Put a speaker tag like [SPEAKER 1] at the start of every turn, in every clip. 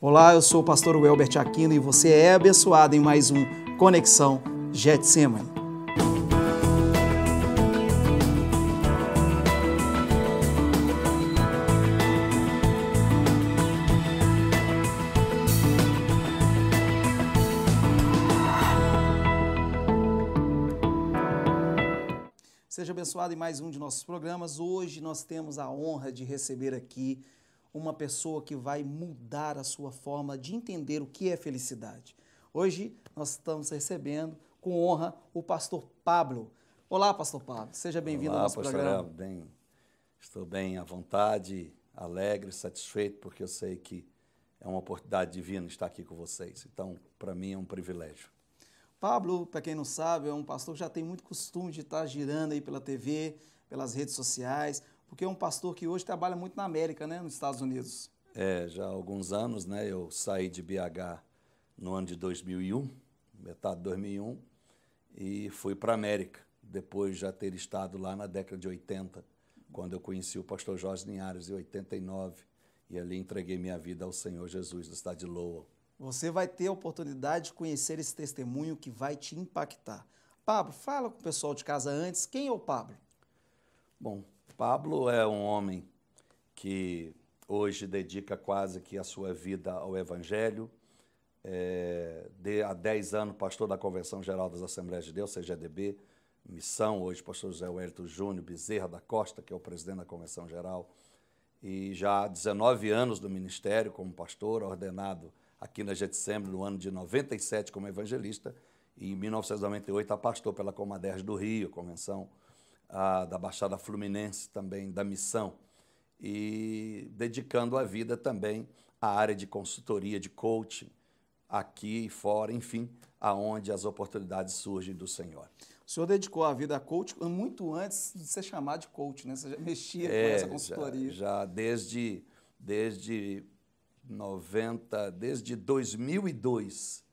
[SPEAKER 1] Olá, eu sou o pastor Welbert Aquino e você é abençoado em mais um Conexão Getsemane. Seja abençoado em mais um de nossos programas. Hoje nós temos a honra de receber aqui uma pessoa que vai mudar a sua forma de entender o que é felicidade. Hoje nós estamos recebendo com honra o pastor Pablo. Olá, pastor Pablo, seja bem-vindo ao nosso programa.
[SPEAKER 2] Estou bem à vontade, alegre, satisfeito, porque eu sei que é uma oportunidade divina estar aqui com vocês. Então, para mim é um privilégio.
[SPEAKER 1] Pablo, para quem não sabe, é um pastor que já tem muito costume de estar girando aí pela TV, pelas redes sociais, porque é um pastor que hoje trabalha muito na América, né, nos Estados Unidos.
[SPEAKER 2] Já há alguns anos, né, eu saí de BH no ano de 2001, metade de 2001, e fui para a América, depois de já ter estado lá na década de 80, quando eu conheci o pastor Jorge Linhares, em 89, e ali entreguei minha vida ao Senhor Jesus, da cidade de Lowell.
[SPEAKER 1] Você vai ter a oportunidade de conhecer esse testemunho que vai te impactar. Pablo, fala com o pessoal de casa antes, quem é o Pablo?
[SPEAKER 2] Bom, Pablo é um homem que hoje dedica quase que a sua vida ao Evangelho. Há 10 anos, pastor da Convenção Geral das Assembleias de Deus, CGDB, missão, hoje pastor José Wellington Júnior Bezerra da Costa, que é o presidente da Convenção Geral, e já há 19 anos no ministério como pastor, ordenado aqui na Getsemane no ano de 97 como evangelista, e em 1998 a pastor pela Comaderj do Rio, convenção da Baixada Fluminense também, da missão, e dedicando a vida também à área de consultoria, de coaching, aqui e fora, enfim, aonde as oportunidades surgem do Senhor.
[SPEAKER 1] O senhor dedicou a vida a coach muito antes de ser chamado de coach, né? Você já mexia com essa consultoria.
[SPEAKER 2] Já desde 2002,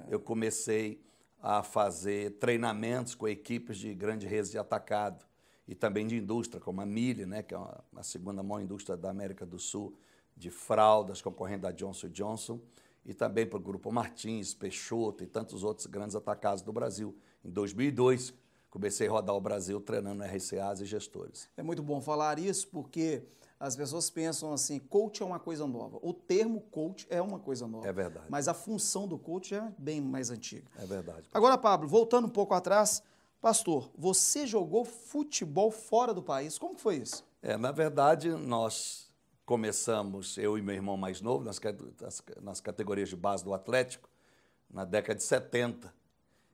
[SPEAKER 2] eu comecei a fazer treinamentos com equipes de grandes redes de atacado e também de indústria, como a Mille, né, que é a segunda maior indústria da América do Sul, de fraldas, concorrente da Johnson & Johnson, e também para o Grupo Martins, Peixoto e tantos outros grandes atacados do Brasil. Em 2002, comecei a rodar o Brasil treinando RCAs e gestores.
[SPEAKER 1] É muito bom falar isso porque as pessoas pensam assim, coach é uma coisa nova. O termo coach é uma coisa nova.
[SPEAKER 2] É verdade.
[SPEAKER 1] Mas a função do coach é bem mais antiga.
[SPEAKER 2] É verdade.
[SPEAKER 1] Agora, Pablo, voltando um pouco atrás, pastor, você jogou futebol fora do país. Como foi isso?
[SPEAKER 2] Na verdade, nós começamos, eu e meu irmão mais novo, nas categorias de base do Atlético, na década de 70.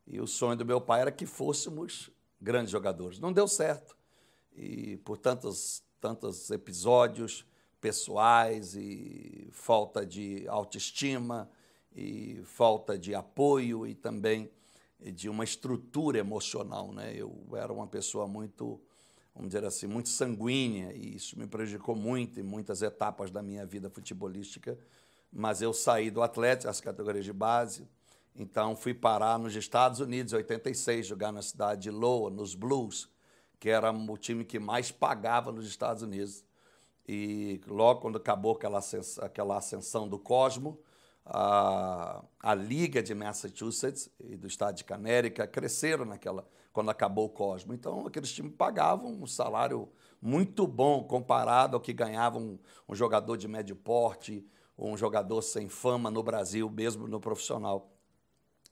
[SPEAKER 2] E o sonho do meu pai era que fôssemos grandes jogadores. Não deu certo. E por tantos episódios pessoais e falta de autoestima e falta de apoio e também de uma estrutura emocional, né? Eu era uma pessoa muito, vamos dizer assim, muito sanguínea e isso me prejudicou muito em muitas etapas da minha vida futebolística, mas eu saí do Atlético, as categorias de base, então fui parar nos Estados Unidos em 86, jogar na cidade de Lowell, nos Blues, que era o time que mais pagava nos Estados Unidos. E logo quando acabou aquela ascensão do Cosmo, a Liga de Massachusetts e do estado de Connecticut cresceram quando acabou o Cosmo. Então, aqueles times pagavam um salário muito bom comparado ao que ganhava um jogador de médio porte, ou um jogador sem fama no Brasil, mesmo no profissional.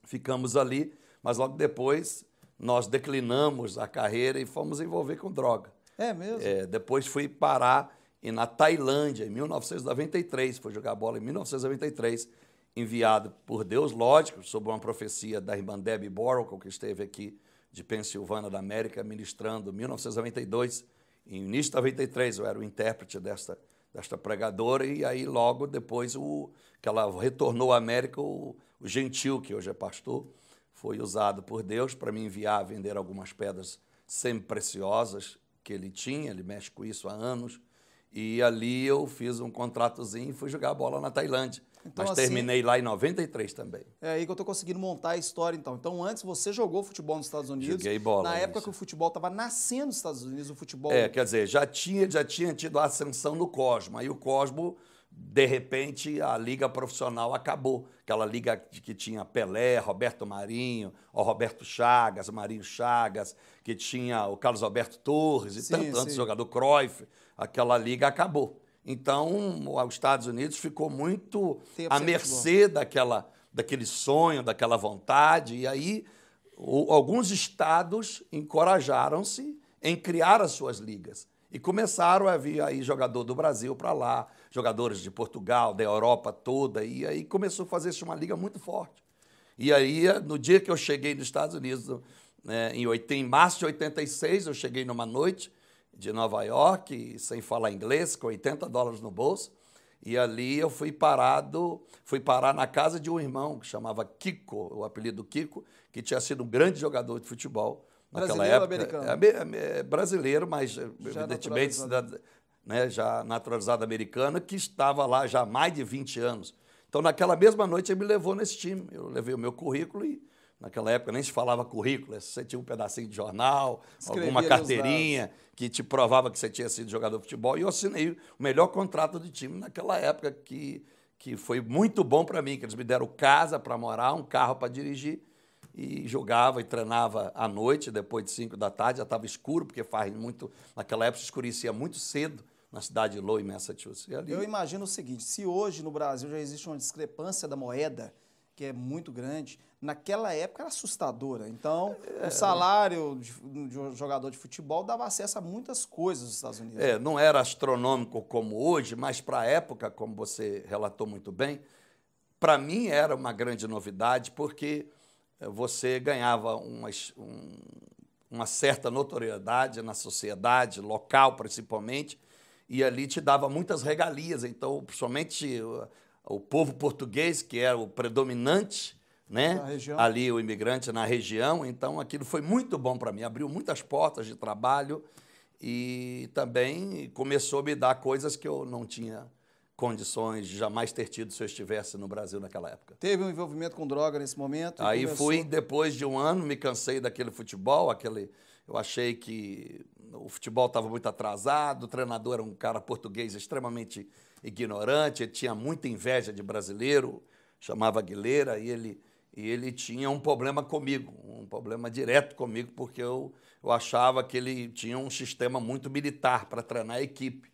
[SPEAKER 2] Ficamos ali, mas logo depois nós declinamos a carreira e fomos envolver com droga.
[SPEAKER 1] É mesmo?
[SPEAKER 2] Depois fui parar na Tailândia, em 1993, fui jogar bola em 1993, enviado por Deus, lógico, sob uma profecia da irmã Debbie Borrow, que esteve aqui de Pensilvânia, da América, ministrando em 1992. Em início de 93, eu era o intérprete desta pregadora, e aí logo depois que ela retornou à América, o Gentil, que hoje é pastor, foi usado por Deus para me enviar a vender algumas pedras semi-preciosas que ele tinha, ele mexe com isso há anos, e ali eu fiz um contratozinho e fui jogar bola na Tailândia. Então, mas terminei lá em 93 também.
[SPEAKER 1] É aí que eu estou conseguindo montar a história, então. Então, antes você jogou futebol nos Estados Unidos.
[SPEAKER 2] Joguei bola.
[SPEAKER 1] Na época que o futebol estava nascendo nos Estados Unidos, o futebol...
[SPEAKER 2] quer dizer, já tinha tido a ascensão no Cosmo. Aí o Cosmo de repente, a liga profissional acabou. Aquela liga que tinha Pelé, Roberto Marinho, o Roberto Chagas, Marinho Chagas, que tinha o Carlos Alberto Torres e tantos outros jogadores, Cruyff, aquela liga acabou. Então, os Estados Unidos ficou muito à mercê daquele sonho, daquela vontade, e aí alguns estados encorajaram-se em criar as suas ligas. E começaram a vir aí jogador do Brasil para lá, jogadores de Portugal, da Europa toda, e aí começou a fazer-se uma liga muito forte. E aí, no dia que eu cheguei nos Estados Unidos, né, em março de 86, eu cheguei numa noite de Nova York, sem falar inglês, com $80 no bolso, e ali eu fui parar na casa de um irmão que chamava Kiko, o apelido Kiko, que tinha sido um grande jogador de futebol naquela época.
[SPEAKER 1] Brasileiro ou americano?
[SPEAKER 2] Brasileiro, mas evidentemente né, já naturalizado americano, que estava lá já há mais de 20 anos. Então, naquela mesma noite, ele me levou nesse time. Eu levei o meu currículo e, naquela época, nem se falava currículo. Você tinha um pedacinho de jornal, alguma carteirinha que te provava que você tinha sido jogador de futebol. E eu assinei o melhor contrato de time naquela época, que foi muito bom para mim, que eles me deram casa para morar, um carro para dirigir, e jogava e treinava à noite, depois de 5 da tarde, já estava escuro, porque naquela época escurecia muito cedo, na cidade de Lowell, Massachusetts.
[SPEAKER 1] Eu imagino o seguinte, se hoje no Brasil já existe uma discrepância da moeda, que é muito grande, naquela época era assustadora. Então, o salário de um jogador de futebol dava acesso a muitas coisas nos Estados Unidos.
[SPEAKER 2] Não era astronômico como hoje, mas para a época, como você relatou muito bem, para mim era uma grande novidade, porque você ganhava uma certa notoriedade na sociedade, local principalmente, e ali te dava muitas regalias. Então, principalmente o povo português, que era o predominante, né? Ali o imigrante na região, então aquilo foi muito bom para mim, abriu muitas portas de trabalho e também começou a me dar coisas que eu não tinha condições de jamais ter tido se eu estivesse no Brasil naquela época.
[SPEAKER 1] Teve um envolvimento com droga nesse momento?
[SPEAKER 2] Aí fui, depois de um ano, me cansei daquele futebol, eu achei que o futebol estava muito atrasado, o treinador era um cara português extremamente ignorante, ele tinha muita inveja de brasileiro, chamava Aguilera, e ele tinha um problema comigo, um problema direto comigo, porque eu achava que ele tinha um sistema muito militar para treinar a equipe.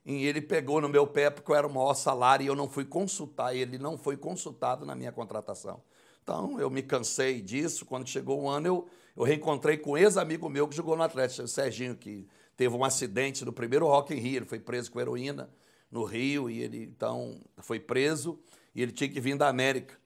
[SPEAKER 2] E ele pegou no meu pé porque eu era o maior salário e eu não fui consultar, e ele não foi consultado na minha contratação. Então, eu me cansei disso. Quando chegou um ano, eu reencontrei com um ex-amigo meu que jogou no Atlético, o Serginho, que teve um acidente no primeiro Rock in Rio. Ele foi preso com heroína no Rio, e ele, então, foi preso, e ele tinha que vir da América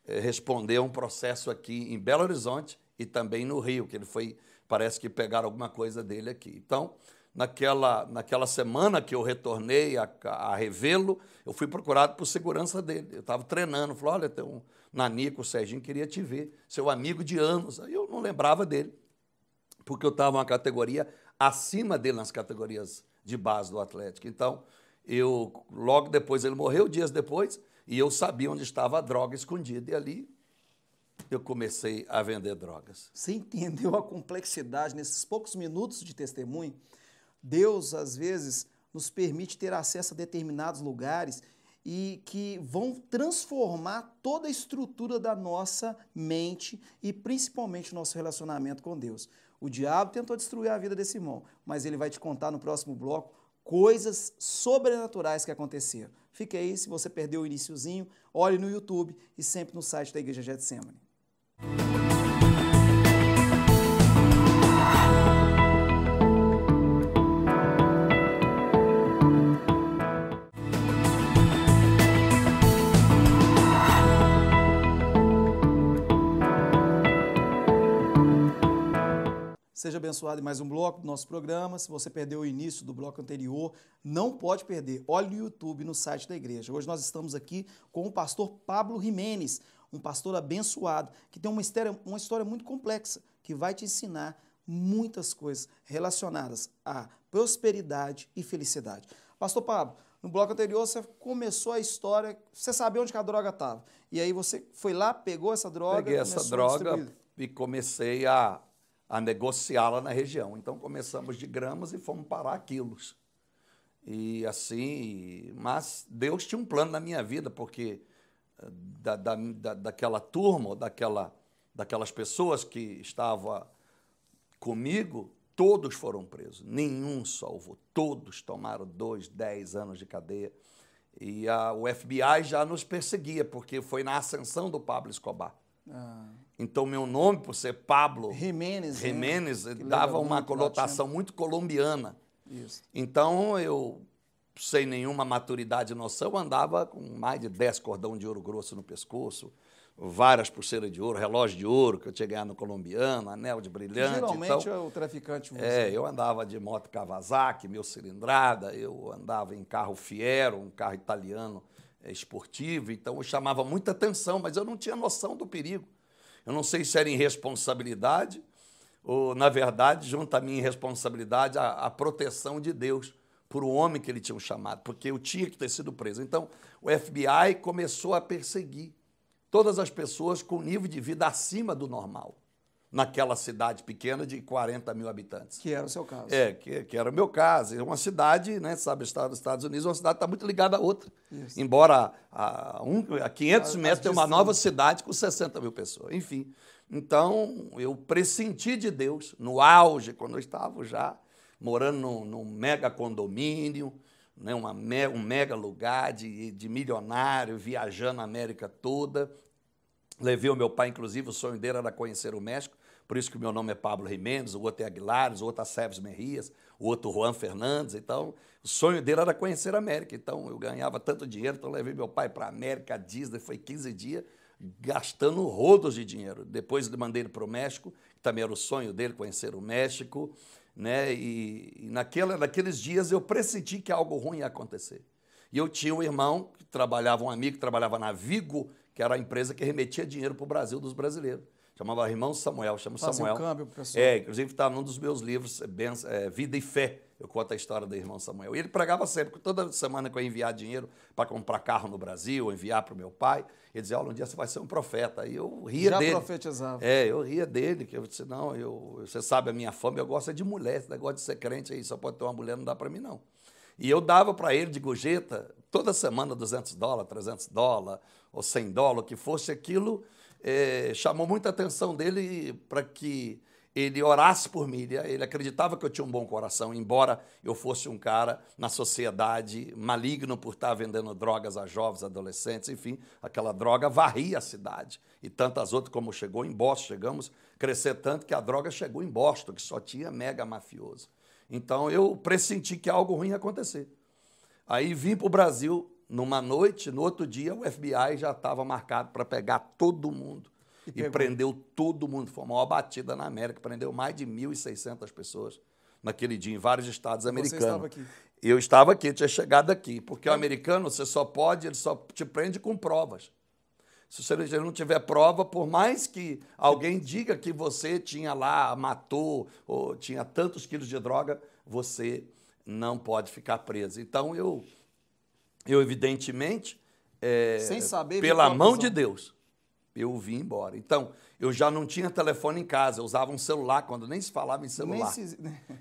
[SPEAKER 2] responder um processo aqui em Belo Horizonte e também no Rio, que ele foi, parece que pegaram alguma coisa dele aqui. Então, naquela semana que eu retornei a revê-lo, eu fui procurado por segurança dele. Eu estava treinando, falou, olha, tem um Nanico, o Serginho queria te ver, seu amigo de anos. Aí eu não lembrava dele, porque eu estava uma categoria acima dele nas categorias de base do Atlético. Então, logo depois, ele morreu, dias depois, e eu sabia onde estava a droga escondida. E ali eu comecei a vender drogas.
[SPEAKER 1] Você entendeu a complexidade nesses poucos minutos de testemunho? Deus, às vezes, nos permite ter acesso a determinados lugares e que vão transformar toda a estrutura da nossa mente e principalmente o nosso relacionamento com Deus. O diabo tentou destruir a vida desse irmão, mas ele vai te contar no próximo bloco coisas sobrenaturais que aconteceram. Fique aí, se você perdeu o iniciozinho, olhe no YouTube e sempre no site da Igreja Getsemane. Seja abençoado em mais um bloco do nosso programa. Se você perdeu o início do bloco anterior, não pode perder. Olhe no YouTube, no site da igreja. Hoje nós estamos aqui com o pastor Pablo Jimenez, um pastor abençoado, que tem uma história muito complexa, que vai te ensinar muitas coisas relacionadas à prosperidade e felicidade. Pastor Pablo, no bloco anterior você começou a história, você sabia onde que a droga estava. E aí você foi lá, pegou essa droga...
[SPEAKER 2] Peguei essa droga e comecei a negociá-la na região. Então, começamos de gramas e fomos parar a quilos. E assim, mas Deus tinha um plano na minha vida, porque daquela turma, ou daquelas pessoas que estavam comigo, todos foram presos, nenhum salvou, todos tomaram 2, 10 anos de cadeia. E o FBI já nos perseguia, porque foi na ascensão do Pablo Escobar. Então, meu nome, por ser Pablo
[SPEAKER 1] Jiménez,
[SPEAKER 2] dava uma conotação muito colombiana.
[SPEAKER 1] Isso.
[SPEAKER 2] Então, eu, sem nenhuma maturidade e noção, andava com mais de 10 cordão de ouro grosso no pescoço, várias pulseiras de ouro, relógio de ouro que eu tinha ganhado no colombiano, anel de brilhante.
[SPEAKER 1] Geralmente
[SPEAKER 2] então,
[SPEAKER 1] o traficante usa.
[SPEAKER 2] eu andava de moto Kawasaki, meu cilindrada, eu andava em carro Fiero, um carro italiano esportivo, então eu chamava muita atenção, mas eu não tinha noção do perigo. Eu não sei se era irresponsabilidade ou, na verdade, junto à minha irresponsabilidade, a proteção de Deus por um homem que ele tinha chamado, porque eu tinha que ter sido preso. Então, o FBI começou a perseguir todas as pessoas com nível de vida acima do normal, naquela cidade pequena de 40 mil habitantes.
[SPEAKER 1] Que era o seu caso.
[SPEAKER 2] Que era o meu caso. É uma cidade, né, sabe, dos Estados Unidos, uma cidade que está muito ligada à outra.
[SPEAKER 1] Isso.
[SPEAKER 2] Embora a 500 metros tem uma nova
[SPEAKER 1] distâncias.
[SPEAKER 2] cidade com 60 mil pessoas. Enfim, então eu pressenti de Deus, no auge, quando eu estava já morando num mega condomínio, né, um mega lugar de milionário, viajando a América toda. Levei o meu pai, inclusive, o sonho dele era conhecer o México, por isso que o meu nome é Pablo Jiménez, o outro é Aguilares, o outro é Seves Merrias, o outro Juan Fernandes. Então, o sonho dele era conhecer a América. Então, eu ganhava tanto dinheiro, então eu levei meu pai para a América, a Disney, foi 15 dias gastando rodos de dinheiro. Depois mandei ele para o México, que também era o sonho dele, conhecer o México, né? E naqueles dias eu pressenti que algo ruim ia acontecer. E eu tinha um irmão, um amigo que trabalhava na Vigo, que era a empresa que remetia dinheiro para o Brasil dos brasileiros. Chamava irmão Samuel, chama Samuel.
[SPEAKER 1] Um câmbio pro pessoal.
[SPEAKER 2] Inclusive está num dos meus livros, Vida e Fé. Eu conto a história do irmão Samuel. E ele pregava sempre, toda semana que eu ia enviar dinheiro para comprar carro no Brasil, enviar para o meu pai, ele dizia, olha, um dia você vai ser um profeta. E eu ria dele.
[SPEAKER 1] Já profetizava.
[SPEAKER 2] Eu ria dele, que eu disse, não, você sabe a minha fama, eu gosto de mulher, esse negócio de ser crente aí, só pode ter uma mulher, não dá para mim não. E eu dava para ele de gorjeta, toda semana, $200, $300 ou $100, o que fosse aquilo, chamou muita atenção dele para que ele orasse por mim. Ele acreditava que eu tinha um bom coração, embora eu fosse um cara na sociedade maligno por estar vendendo drogas a jovens, adolescentes, enfim, aquela droga varria a cidade. E tantas outras, como chegou em Boston, chegamos a crescer tanto que a droga chegou em Boston, que só tinha mega mafioso. Então, eu pressenti que algo ruim ia acontecer. Aí vim para o Brasil numa noite, no outro dia o FBI já estava marcado para pegar todo mundo. E prendeu todo mundo. Foi uma maior batida na América, prendeu mais de 1.600 pessoas naquele dia, em vários estados americanos. Você
[SPEAKER 1] estava aqui?
[SPEAKER 2] Eu estava aqui, tinha chegado aqui, porque o americano você só pode, ele só te prende com provas. Se você não tiver prova, por mais que alguém diga que você tinha lá, matou, ou tinha tantos quilos de droga, você não pode ficar preso. Então, eu evidentemente,
[SPEAKER 1] sem saber,
[SPEAKER 2] pela mão de Deus, eu vim embora. Então, eu já não tinha telefone em casa, eu usava um celular, quando nem se falava em celular.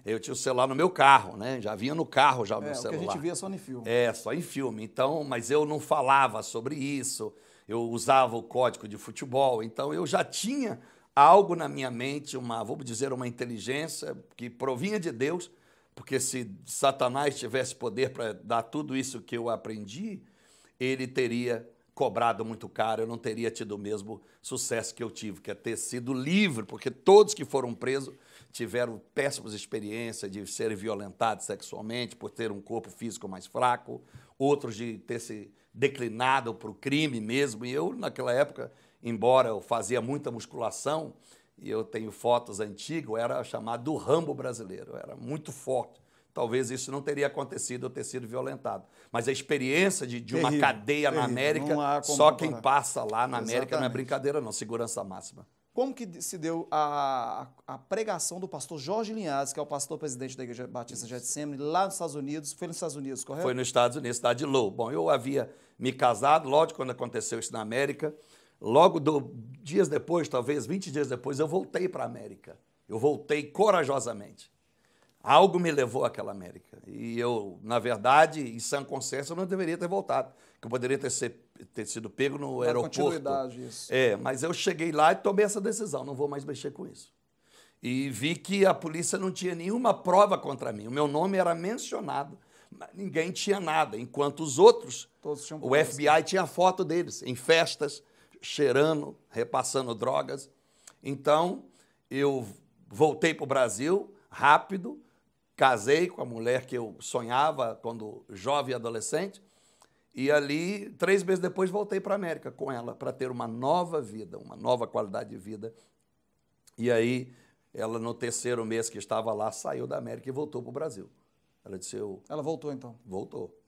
[SPEAKER 2] Eu tinha o celular no meu carro, né? Já vinha no carro já o meu celular.
[SPEAKER 1] O que a gente via só em filme.
[SPEAKER 2] Só em filme. Então, mas eu não falava sobre isso, eu usava o código de futebol, então eu já tinha algo na minha mente, vamos dizer, uma inteligência que provinha de Deus, porque se Satanás tivesse poder para dar tudo isso que eu aprendi, ele teria cobrado muito caro, eu não teria tido o mesmo sucesso que eu tive, que é ter sido livre, porque todos que foram presos tiveram péssimas experiências de serem violentados sexualmente, por ter um corpo físico mais fraco, outros de ter se declinado para o crime mesmo. E eu, naquela época, embora eu fazia muita musculação, e eu tenho fotos antigas, eu era chamado do Rambo brasileiro, eu era muito forte. Talvez isso não teria acontecido, eu ter sido violentado. Mas a experiência de uma cadeia na América, só quem passa lá na América não é brincadeira não, segurança máxima.
[SPEAKER 1] Como que se deu a pregação do pastor Jorge Linhares, que é o pastor presidente da Igreja Batista Getsemane, lá nos Estados Unidos? Foi nos Estados Unidos, correto?
[SPEAKER 2] Foi nos Estados Unidos, cidade de Lowell. Bom, eu havia me casado, lógico, quando aconteceu isso na América. Logo, dias depois, talvez 20 dias depois, eu voltei para a América. Eu voltei corajosamente. Algo me levou àquela América. E eu, na verdade, em sã consciência, eu não deveria ter voltado. Que eu poderia ter sido pego no aeroporto.
[SPEAKER 1] Continuidade, isso.
[SPEAKER 2] Mas eu cheguei lá e tomei essa decisão, não vou mais mexer com isso. E vi que a polícia não tinha nenhuma prova contra mim. O meu nome era mencionado, mas ninguém tinha nada. Enquanto os outros, o FBI tinha foto deles em festas, cheirando, repassando drogas. Então, eu voltei para o Brasil rápido, casei com a mulher que eu sonhava quando jovem e adolescente, e ali, 3 meses depois, voltei para a América com ela, para ter uma nova vida, uma nova qualidade de vida. E aí, ela, no 3º mês que estava lá, saiu da América e voltou para o Brasil. Ela disse,
[SPEAKER 1] Ela voltou, então?
[SPEAKER 2] Voltou.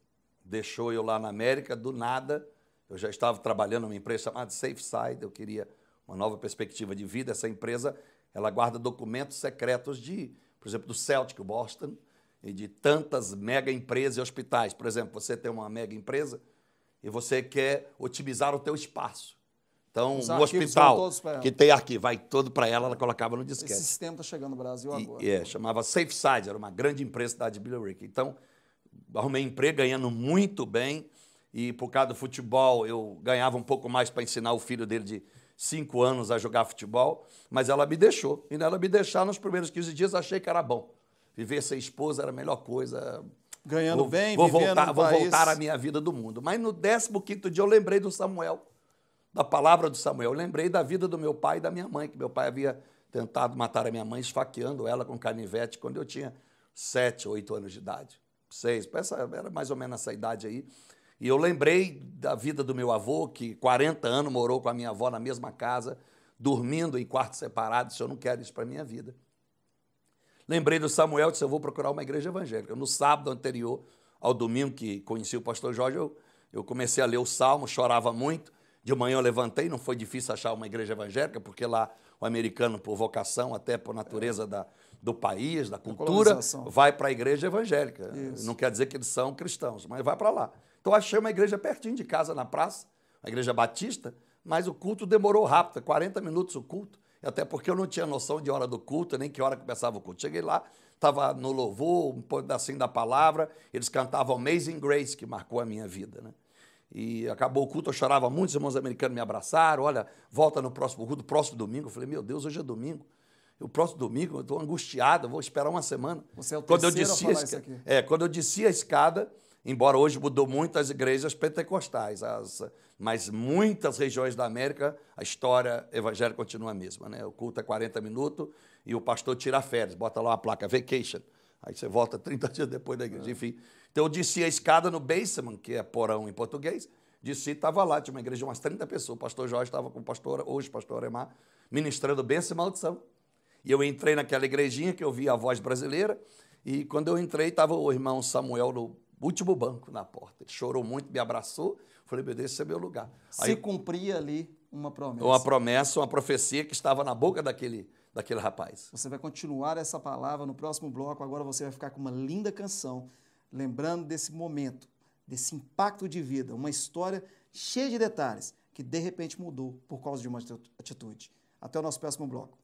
[SPEAKER 2] Deixou eu lá na América, do nada. Eu já estava trabalhando numa empresa chamada SafeSide, eu queria uma nova perspectiva de vida. Essa empresa, ela guarda documentos secretos por exemplo, do Celtic, Boston, e de tantas mega empresas e hospitais. Por exemplo, você tem uma mega empresa e você quer otimizar o teu espaço. Então, um hospital que tem arquivo, vai todo para ela colocava no disquete.
[SPEAKER 1] Esse sistema está chegando no Brasil agora.
[SPEAKER 2] Chamava SafeSide, era uma grande empresa da Billy Rick. Então, arrumei emprego ganhando muito bem, e por causa do futebol eu ganhava um pouco mais para ensinar o filho dele de 5 anos a jogar futebol, mas ela me deixou. E nela me deixar, nos primeiros 15 dias, achei que era bom. Viver sem esposa era a melhor coisa.
[SPEAKER 1] Ganhando bem,
[SPEAKER 2] vou voltar à minha vida do mundo. Mas no 15º dia eu lembrei do Samuel, da palavra do Samuel. Eu lembrei da vida do meu pai e da minha mãe, que meu pai havia tentado matar a minha mãe, esfaqueando ela com canivete, quando eu tinha 7, 8 anos de idade. 6, era mais ou menos essa idade aí. E eu lembrei da vida do meu avô, que 40 anos morou com a minha avó na mesma casa, dormindo em quartos separados. Eu não quero isso para a minha vida. Lembrei do Samuel, disse, eu vou procurar uma igreja evangélica. No sábado anterior ao domingo, que conheci o pastor Jorge, eu comecei a ler o Salmo, chorava muito. De manhã eu levantei, não foi difícil achar uma igreja evangélica, porque lá o americano, por vocação, até por natureza do país, da cultura, vai para a igreja evangélica. Isso. Não quer dizer que eles são cristãos, mas vai para lá. Então, achei uma igreja pertinho de casa, na praça, uma igreja batista, mas o culto demorou rápido, 40 minutos o culto, até porque eu não tinha noção de hora do culto, nem que hora começava o culto. Cheguei lá, estava no louvor, um pedacinho da palavra, eles cantavam Amazing Grace, que marcou a minha vida, né? E acabou o culto, eu chorava muito, os irmãos americanos me abraçaram, olha, volta no próximo culto, próximo domingo. Eu falei, meu Deus, hoje é domingo. O próximo domingo, eu estou angustiado, eu vou esperar uma semana.
[SPEAKER 1] Você é o terceiro a falar isso aqui.
[SPEAKER 2] Quando eu desci a escada, embora hoje mudou muito as igrejas pentecostais, mas muitas regiões da América, a história evangélica continua a mesma, né? O culto é 40 minutos e o pastor tira férias, bota lá uma placa, vacation. Aí você volta 30 dias depois da igreja, enfim. Então eu desci a escada no basement, que é porão em português, desci, estava lá, tinha uma igreja de umas 30 pessoas. O pastor Jorge estava com o pastor, hoje o pastor Aremar, ministrando bênção e maldição. E eu entrei naquela igrejinha que eu vi a voz brasileira, e quando eu entrei, estava o irmão Samuel no último banco na porta. Ele chorou muito, me abraçou, falei, meu Deus, esse é meu lugar.
[SPEAKER 1] Se cumpria ali uma promessa.
[SPEAKER 2] Uma promessa, uma profecia que estava na boca daquele rapaz.
[SPEAKER 1] Você vai continuar essa palavra no próximo bloco, agora você vai ficar com uma linda canção, lembrando desse momento, desse impacto de vida, uma história cheia de detalhes, que de repente mudou por causa de uma atitude. Até o nosso próximo bloco.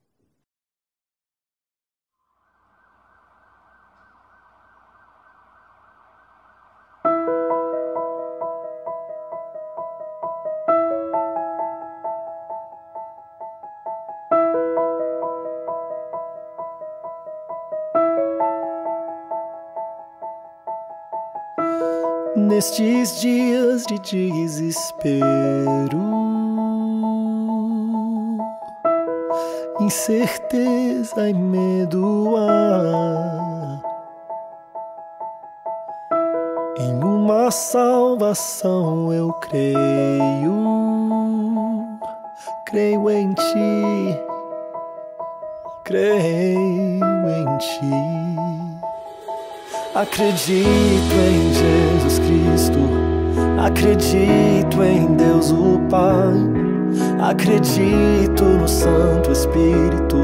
[SPEAKER 3] Nestes dias de desespero, incerteza e medo há, em uma salvação eu creio em ti, creio em ti. Acredito em Jesus Cristo, acredito em Deus o Pai, acredito no Santo Espírito,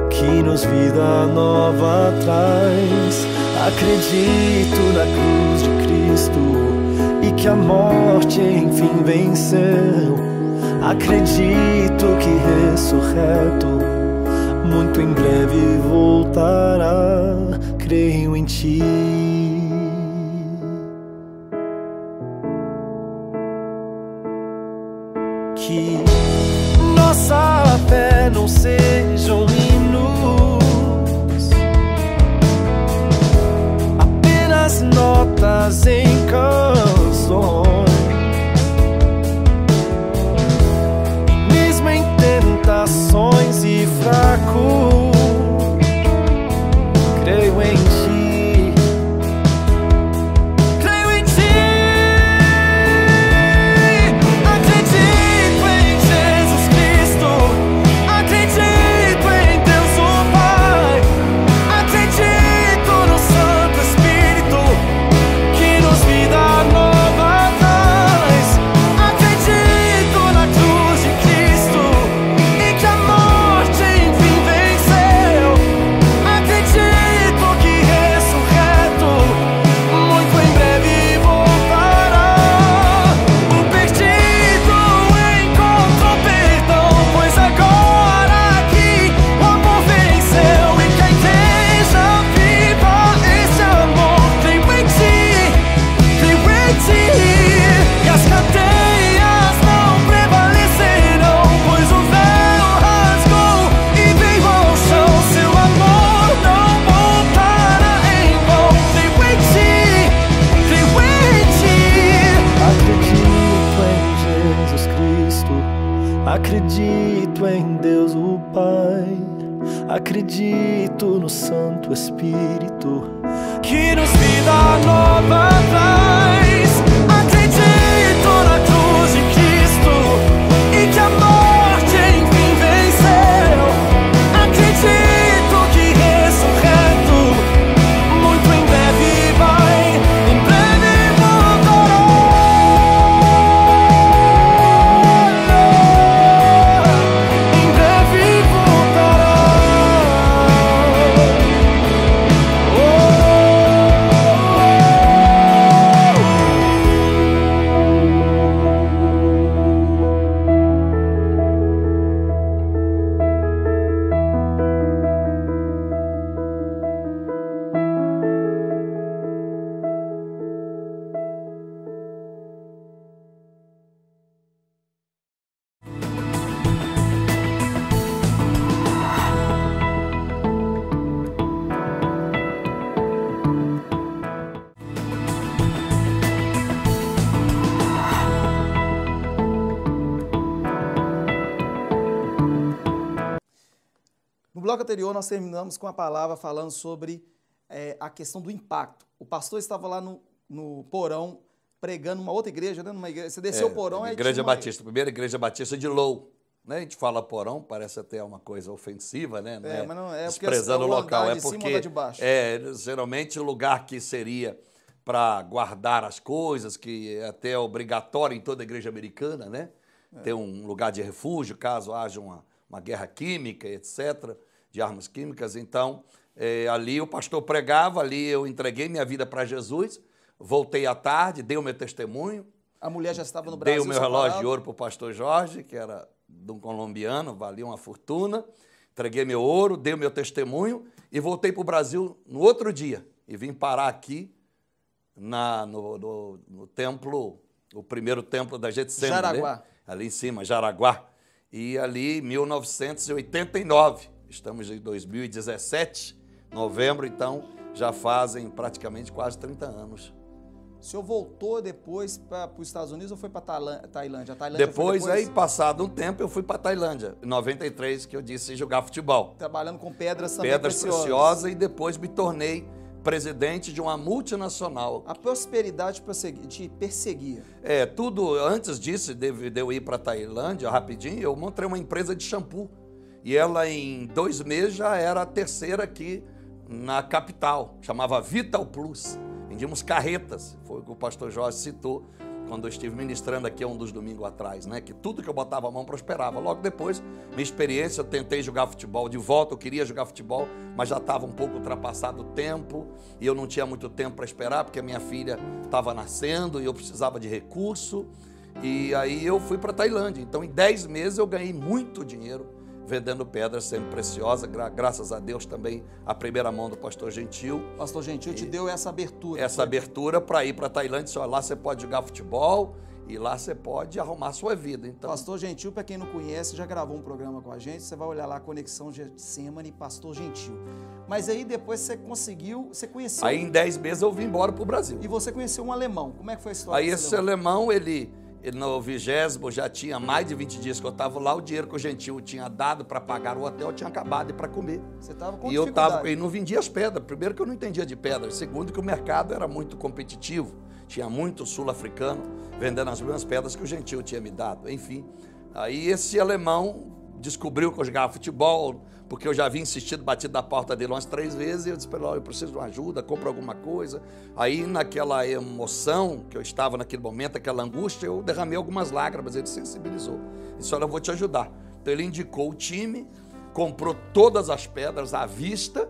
[SPEAKER 3] que nos vida nova traz. Acredito na cruz de Cristo e que a morte enfim venceu. Acredito que ressurreto muito em breve voltará. creio em ti. Que nossa fé não sejam hinos, apenas notas em canções. Mesmo em tentações e fraco, creio em ti. Creio em ti. Acredito em Jesus Cristo. Acredito em Deus o Pai. Acredito no Santo Espírito que nos vida nova traz. Acredito na cruz de Cristo e que a morte enfim venceu. Acredito que ressurreto muito em breve voltará. O perdido encontrou perdão, pois agora aqui o amor venceu. E quem deixa viva esse amor, creio em ti, creio em ti. E as cadeias não prevalecerão, pois o véu rasgou e veio ao chão. Seu amor não voltará em vão. Creio em ti, creio em ti. Acredito em Jesus Cristo. Acredito em Deus o Pai. Acredito no Santo Espírito que nos vida nova traz. Acredito na cruz de Cristo e que a morte enfim venceu. Acredito que ressurreto muito em breve vai, em breve voltará. Em breve voltará.
[SPEAKER 1] No bloco anterior, nós terminamos com a palavra falando sobre a questão do impacto. O pastor estava lá no porão pregando uma outra igreja, né? Numa igreja, você desceu o porão...
[SPEAKER 2] Igreja Batista, primeira Igreja Batista de Lowell. Né? A gente fala porão, parece até uma coisa ofensiva, né?
[SPEAKER 1] Mas não é,
[SPEAKER 2] desprezando o local. É porque
[SPEAKER 1] de baixo.
[SPEAKER 2] Geralmente o lugar que seria para guardar as coisas, que é até obrigatório em toda a igreja americana, né? Ter um lugar de refúgio, caso haja uma guerra química, etc., de armas químicas. Então, ali o pastor pregava, ali eu entreguei minha vida para Jesus, voltei à tarde, dei o meu testemunho.
[SPEAKER 1] A mulher já estava no Brasil.
[SPEAKER 2] Dei o meu relógio de ouro para o pastor Jorge, que era de um colombiano, valia uma fortuna. Entreguei meu ouro, dei o meu testemunho e voltei para o Brasil no outro dia. E vim parar aqui no templo, o primeiro templo da Getsemane.
[SPEAKER 1] Jaraguá.
[SPEAKER 2] Né? Ali em cima, Jaraguá. E ali, em 1989, estamos em 2017, novembro, então já fazem praticamente quase 30 anos.
[SPEAKER 1] O senhor voltou depois para os Estados Unidos ou foi para Tailândia?
[SPEAKER 2] Depois, aí, passado um tempo, eu fui para Tailândia. Em 93, que eu disse jogar futebol.
[SPEAKER 1] Trabalhando com pedras também
[SPEAKER 2] preciosas. E depois me tornei presidente de uma multinacional.
[SPEAKER 1] A prosperidade te perseguia.
[SPEAKER 2] Tudo antes disso, de eu ir para a Tailândia, rapidinho, eu montei uma empresa de shampoo. E ela, em 2 meses, já era a terceira aqui na capital. Chamava Vital Plus. Vendíamos carretas. Foi o que o pastor Jorge citou quando eu estive ministrando aqui um dos domingos atrás, né? Que tudo que eu botava a mão prosperava. Logo depois, minha experiência, eu tentei jogar futebol de volta, eu queria jogar futebol, mas já estava um pouco ultrapassado o tempo e eu não tinha muito tempo para esperar, porque a minha filha estava nascendo e eu precisava de recurso. E aí eu fui para a Tailândia. Então, em 10 meses, eu ganhei muito dinheiro vendendo pedras sempre preciosas, graças a Deus também a primeira mão do pastor Gentil.
[SPEAKER 1] Pastor Gentil te deu essa abertura.
[SPEAKER 2] Essa abertura para ir para a Tailândia, disse, lá você pode jogar futebol e lá você pode arrumar a sua vida. Então,
[SPEAKER 1] Pastor Gentil, para quem não conhece, já gravou um programa com a gente, você vai olhar lá, Conexão Getsemane, Pastor Gentil. Mas aí depois você conheceu...
[SPEAKER 2] Aí em 10 meses eu vim embora para o Brasil.
[SPEAKER 1] E você conheceu um alemão, como é que foi a história
[SPEAKER 2] Aí
[SPEAKER 1] desse
[SPEAKER 2] esse alemão, ele no 20º, já tinha mais de 20 dias que eu estava lá, o dinheiro que o Gentil tinha dado para pagar o hotel tinha acabado para comer.
[SPEAKER 1] Você estava com
[SPEAKER 2] E eu não vendia as pedras. Primeiro que eu não entendia de pedras. Segundo que o mercado era muito competitivo. Tinha muito sul-africano vendendo as mesmas pedras que o Gentil tinha me dado. Enfim, aí esse alemão descobriu que eu jogava futebol, porque eu já havia insistido, batido da porta dele umas 3 vezes, e eu disse para ele, eu preciso de uma ajuda, compra alguma coisa. Aí naquela emoção que eu estava naquele momento, aquela angústia, eu derramei algumas lágrimas, ele sensibilizou. Ele disse, olha, eu vou te ajudar. Então ele indicou o time, comprou todas as pedras à vista,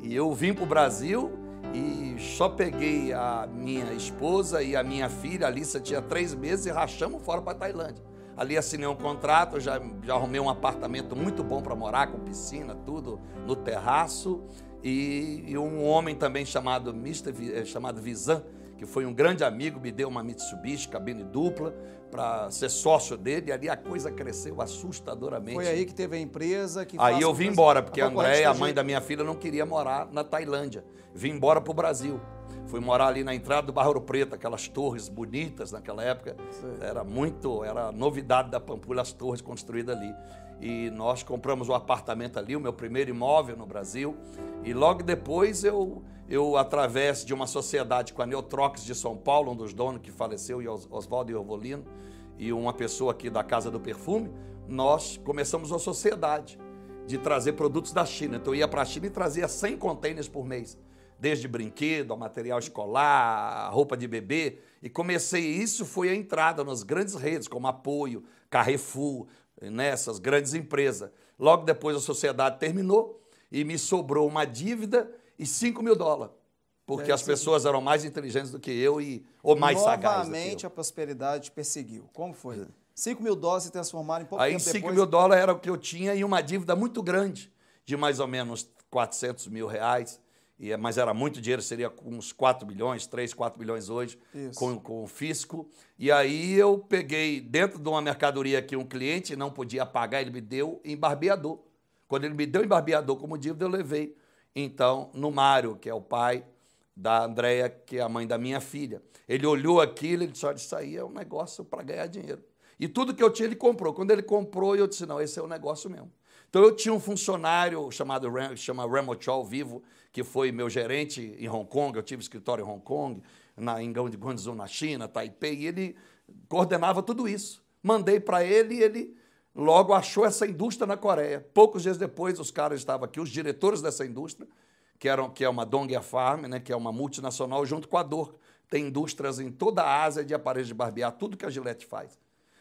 [SPEAKER 2] e eu vim para o Brasil e só peguei a minha esposa e a minha filha, a Alissa tinha 3 meses, e rachamos fora para a Tailândia. Ali assinei um contrato, já arrumei um apartamento muito bom para morar, com piscina, tudo no terraço. E um homem também chamado Vizan, que foi um grande amigo, me deu uma Mitsubishi, cabine dupla, para ser sócio dele. E ali a coisa cresceu assustadoramente.
[SPEAKER 1] Foi aí que teve a empresa que...
[SPEAKER 2] Aí eu vim embora, porque a Andréia, a mãe da minha filha, não queria morar na Tailândia. Vim embora para o Brasil. Fui morar ali na entrada do Barra Ouro Preto, aquelas torres bonitas naquela época. Era novidade da Pampulha, as torres construídas ali. E nós compramos um apartamento ali, o meu primeiro imóvel no Brasil. E logo depois eu através de uma sociedade com a Neutrox de São Paulo, um dos donos que faleceu, Oswaldo Iovolino, e uma pessoa aqui da Casa do Perfume, nós começamos uma sociedade de trazer produtos da China. Então eu ia para a China e trazia 100 containers por mês. Desde brinquedo, a material escolar, a roupa de bebê. E isso foi a entrada nas grandes redes, como Apoio, Carrefour, nessas grandes empresas. Logo depois a sociedade terminou e me sobrou uma dívida e $5 mil. Porque as pessoas eram mais inteligentes do que eu ou mais sagazes.
[SPEAKER 1] Novamente a prosperidade te perseguiu. Como foi? $5 mil se transformaram em pouco
[SPEAKER 2] tempo
[SPEAKER 1] depois.
[SPEAKER 2] Aí $5 mil era o que eu tinha e uma dívida muito grande, de mais ou menos R$400 mil. Mas era muito dinheiro, seria uns 4 bilhões, 3, 4 bilhões hoje, com o fisco. E aí eu peguei, dentro de uma mercadoria que um cliente não podia pagar, ele me deu em barbeador. Quando ele me deu em barbeador como dívida, eu levei, então, no Mário, que é o pai da Andréia, que é a mãe da minha filha. Ele olhou aquilo e disse, olha, isso aí é um negócio para ganhar dinheiro. E tudo que eu tinha, ele comprou. Quando ele comprou, eu disse, não, esse é o negócio mesmo. Então eu tinha um funcionário chamado Remo Chol Vivo, que foi meu gerente em Hong Kong, eu tive escritório em Hong Kong, em Guangzhou, na China, Taipei, e ele coordenava tudo isso. Mandei para ele e ele logo achou essa indústria na Coreia. Poucos dias depois, os caras estavam aqui, os diretores dessa indústria, que é uma Dongya Farm, né, que é uma multinacional, junto com a Dor. Tem indústrias em toda a Ásia de aparelhos de barbear, tudo que a Gillette faz.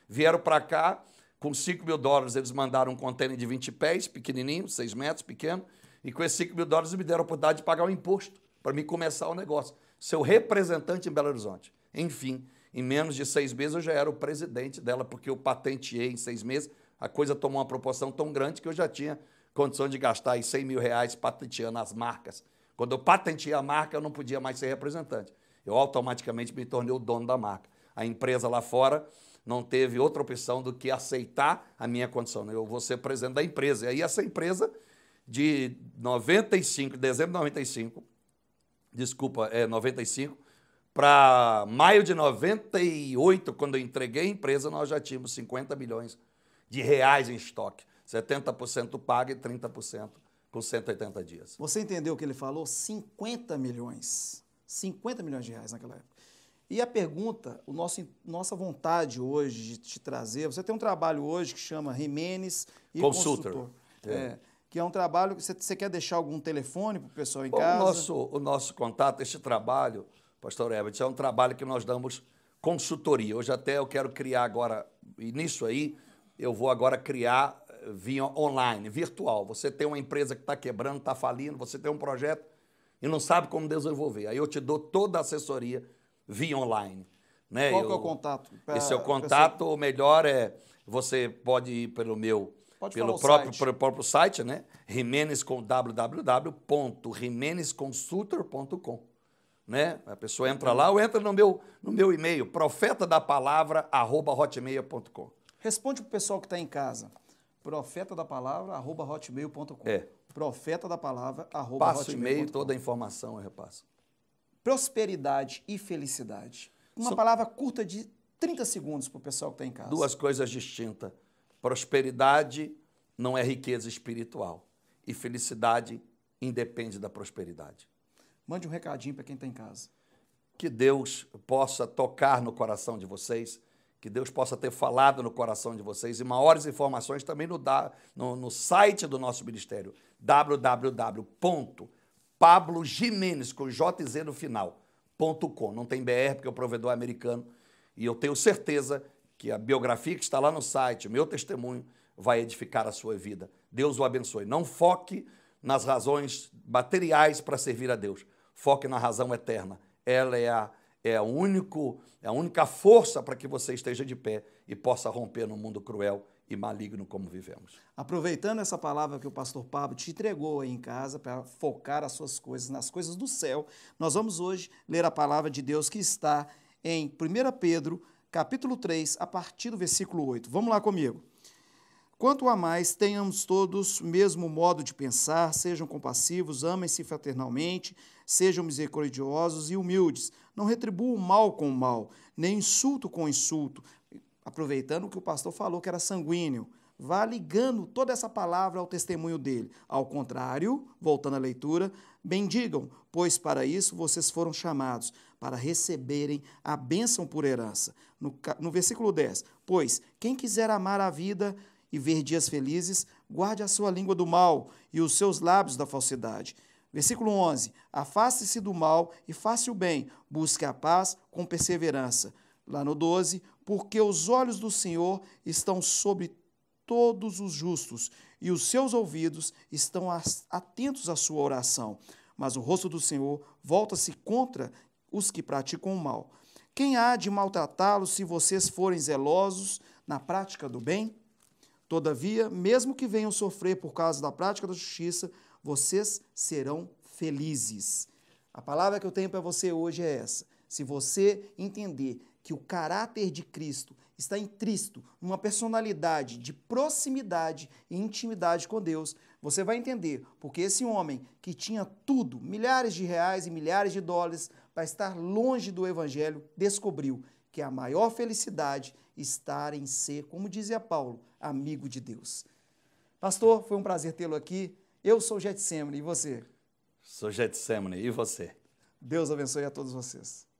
[SPEAKER 2] Vieram para cá, com $5 mil, eles mandaram um container de 20 pés, pequenininho, 6 metros, pequeno, e com esses $5 mil me deram a oportunidade de pagar o imposto para me começar o negócio. Ser o representante em Belo Horizonte. Enfim, em menos de 6 meses eu já era o presidente dela, porque eu patenteei em 6 meses, a coisa tomou uma proporção tão grande que eu já tinha condição de gastar aí R$100 mil patenteando as marcas. Quando eu patenteei a marca, eu não podia mais ser representante. Eu automaticamente me tornei o dono da marca. A empresa lá fora não teve outra opção do que aceitar a minha condição. Eu vou ser presidente da empresa. E aí essa empresa, de 95, dezembro de 95, para maio de 98, quando eu entreguei a empresa, nós já tínhamos R$50 milhões em estoque. 70% pago e 30% com 180 dias.
[SPEAKER 1] Você entendeu o que ele falou? 50 milhões. 50 milhões de reais naquela época. E a pergunta, nossa vontade hoje de te trazer, você tem um trabalho hoje que chama Jimenez e Consultor. Que é um trabalho que você quer deixar algum telefone para o pessoal em casa?
[SPEAKER 2] O nosso contato, este trabalho, pastor Herbert, é um trabalho que nós damos consultoria. Hoje até eu quero criar agora, e nisso aí, eu vou agora criar via online, virtual. Você tem uma empresa que está quebrando, está falindo, você tem um projeto e não sabe como desenvolver. Aí eu te dou toda a assessoria via online. Né?
[SPEAKER 1] Qual que é o contato?
[SPEAKER 2] Esse é o contato, o melhor é, você pode ir pelo meu
[SPEAKER 1] Pode
[SPEAKER 2] pelo
[SPEAKER 1] falar o site.
[SPEAKER 2] próprio site, né? Jimenez com www.jimenezconsultor.com, né? A pessoa entra lá ou entra no meu e-mail, profetadapalavra@hotmail.com.
[SPEAKER 1] Responde para o pessoal que está em casa. profetadapalavra@hotmail.com. Profetadapalavra@hotmail.com.
[SPEAKER 2] Passo o e-mail, toda a informação eu repasso.
[SPEAKER 1] Prosperidade e felicidade. Uma palavra curta de 30 segundos para o pessoal que está em casa.
[SPEAKER 2] Duas coisas distintas. Prosperidade não é riqueza espiritual. E felicidade independe da prosperidade.
[SPEAKER 1] Mande um recadinho para quem está em casa.
[SPEAKER 2] Que Deus possa tocar no coração de vocês, que Deus possa ter falado no coração de vocês, e maiores informações também no site do nosso ministério, www.pablojimenez, com JZ no final, .com. Não tem BR, porque é o provedor americano, e eu tenho certeza que a biografia que está lá no site, o meu testemunho, vai edificar a sua vida. Deus o abençoe. Não foque nas razões materiais para servir a Deus. Foque na razão eterna. Ela é a única força para que você esteja de pé e possa romper no mundo cruel e maligno como vivemos.
[SPEAKER 1] Aproveitando essa palavra que o pastor Pablo te entregou aí em casa para focar as suas coisas nas coisas do céu, nós vamos hoje ler a palavra de Deus que está em 1 Pedro, capítulo 3, a partir do versículo 8. Vamos lá comigo. Quanto a mais, tenhamos todos o mesmo modo de pensar, sejam compassivos, amem-se fraternalmente, sejam misericordiosos e humildes, não retribuam o mal com o mal, nem insulto com insulto, aproveitando o que o pastor falou que era sanguíneo, vá ligando toda essa palavra ao testemunho dele. Ao contrário, voltando à leitura, bendigam, pois para isso vocês foram chamados, para receberem a bênção por herança. No versículo 10, pois quem quiser amar a vida e ver dias felizes, guarde a sua língua do mal e os seus lábios da falsidade. Versículo 11, afaste-se do mal e faça o bem, busque a paz com perseverança. Lá no 12, porque os olhos do Senhor estão sobre todos os justos, e os seus ouvidos estão atentos à sua oração. Mas o rosto do Senhor volta-se contra os que praticam o mal. Quem há de maltratá-los se vocês forem zelosos na prática do bem? Todavia, mesmo que venham sofrer por causa da prática da justiça, vocês serão felizes. A palavra que eu tenho para você hoje é essa. Se você entender que o caráter de Cristo está intrínseco numa personalidade de proximidade e intimidade com Deus, você vai entender porque esse homem que tinha tudo, milhares de reais e milhares de dólares, para estar longe do Evangelho, descobriu que a maior felicidade está em ser, como dizia Paulo, amigo de Deus. Pastor, foi um prazer tê-lo aqui. Eu sou Getsemane, e você?
[SPEAKER 2] Sou Getsemane, e você?
[SPEAKER 1] Deus abençoe a todos vocês.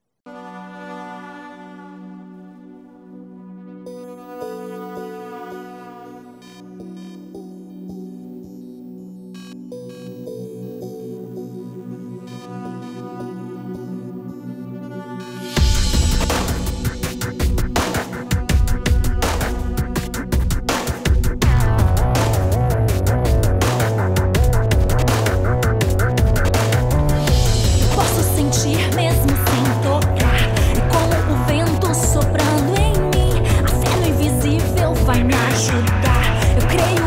[SPEAKER 4] Vai me ajudar, eu creio.